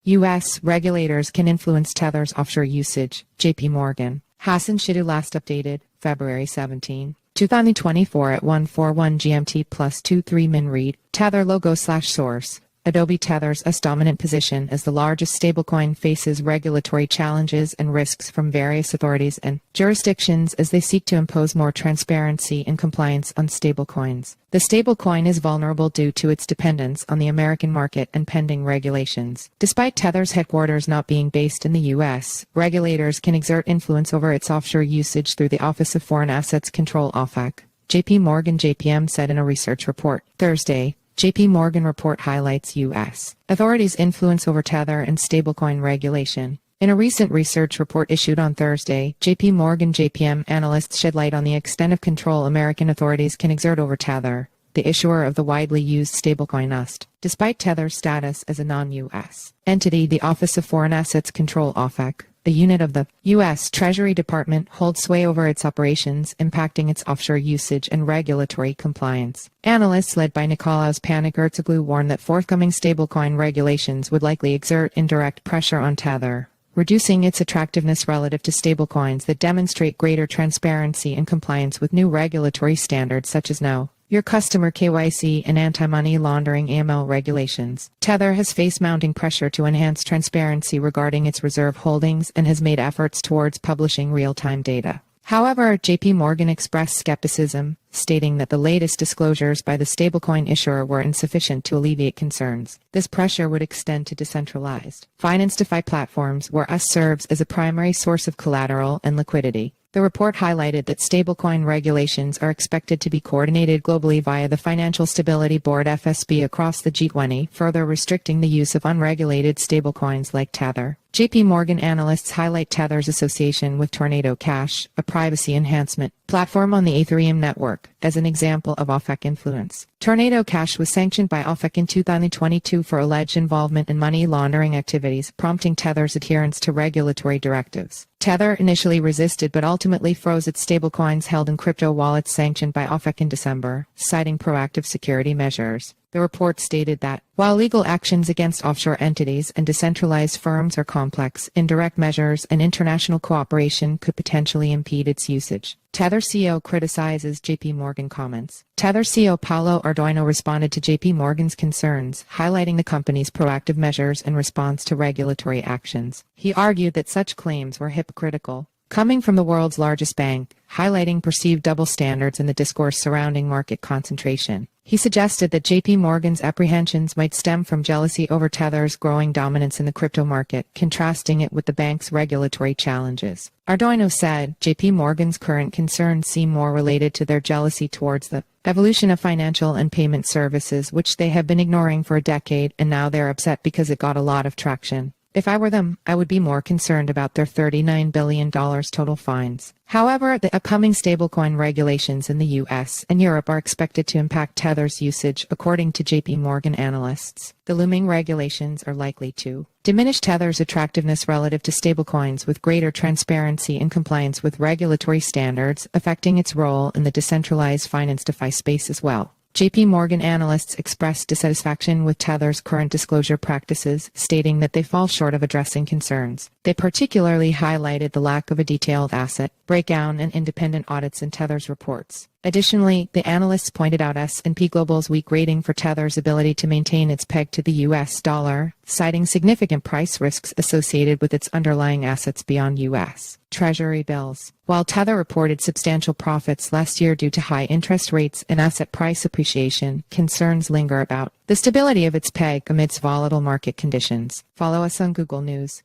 U.S. regulators can influence Tether's offshore usage, JPMorgan. Hassan Shittu last updated, February 17, 2024 at 1:41 GMT plus 23 min read, Tether logo/source. Adobe. Tether's dominant position as the largest stablecoin faces regulatory challenges and risks from various authorities and jurisdictions as they seek to impose more transparency and compliance on stablecoins. The stablecoin is vulnerable due to its dependence on the American market and pending regulations. Despite Tether's headquarters not being based in the U.S., regulators can exert influence over its offshore usage through the Office of Foreign Assets Control (OFAC). JPMorgan JPM said in a research report Thursday. JPMorgan report highlights U.S. authorities' influence over Tether and stablecoin regulation. In a recent research report issued on Thursday, JPMorgan JPM analysts shed light on the extent of control American authorities can exert over Tether, the issuer of the widely used stablecoin USD. Despite Tether's status as a non-U.S. entity, the Office of Foreign Assets Control (OFAC), a unit of the U.S. Treasury Department, holds sway over its operations, impacting its offshore usage and regulatory compliance. Analysts led by Nikolaos Panagertsoglou warned that forthcoming stablecoin regulations would likely exert indirect pressure on Tether, reducing its attractiveness relative to stablecoins that demonstrate greater transparency and compliance with new regulatory standards such as Know Your Customer (KYC) and anti-money laundering (AML) regulations. Tether has faced mounting pressure to enhance transparency regarding its reserve holdings and has made efforts towards publishing real-time data. However, JPMorgan expressed skepticism, stating that the latest disclosures by the stablecoin issuer were insufficient to alleviate concerns. This pressure would extend to decentralized finance DeFi platforms where US serves as a primary source of collateral and liquidity. The report highlighted that stablecoin regulations are expected to be coordinated globally via the Financial Stability Board (FSB) across the G20, further restricting the use of unregulated stablecoins like Tether. JPMorgan analysts highlight Tether's association with Tornado Cash, a privacy enhancement platform on the Ethereum network, as an example of OFAC influence. Tornado Cash was sanctioned by OFAC in 2022 for alleged involvement in money laundering activities, prompting Tether's adherence to regulatory directives. Tether initially resisted but ultimately froze its stablecoins held in crypto wallets sanctioned by OFAC in December, citing proactive security measures. The report stated that, while legal actions against offshore entities and decentralized firms are complex, indirect measures and international cooperation could potentially impede its usage. Tether CEO criticizes JPMorgan comments. Tether CEO Paulo Ardoino responded to JPMorgan's concerns, highlighting the company's proactive measures in response to regulatory actions. He argued that such claims were hypocritical, coming from the world's largest bank, highlighting perceived double standards in the discourse surrounding market concentration. He suggested that JPMorgan's apprehensions might stem from jealousy over Tether's growing dominance in the crypto market, contrasting it with the bank's regulatory challenges. Ardoino said JPMorgan's current concerns seem more related to their jealousy towards the evolution of financial and payment services, which they have been ignoring for a decade, and now they're upset because it got a lot of traction. If I were them, I would be more concerned about their $39 billion total fines. However, the upcoming stablecoin regulations in the U.S. and Europe are expected to impact Tether's usage, according to JPMorgan analysts. The looming regulations are likely to diminish Tether's attractiveness relative to stablecoins, with greater transparency and compliance with regulatory standards, affecting its role in the decentralized finance DeFi space as well. JPMorgan analysts expressed dissatisfaction with Tether's current disclosure practices, stating that they fall short of addressing concerns. They particularly highlighted the lack of a detailed asset breakdown and independent audits in Tether's reports. Additionally, the analysts pointed out S&P Global's weak rating for Tether's ability to maintain its peg to the U.S. dollar, citing significant price risks associated with its underlying assets beyond U.S. Treasury bills. While Tether reported substantial profits last year due to high interest rates and asset price appreciation, concerns linger about the stability of its peg amidst volatile market conditions. Follow us on Google News.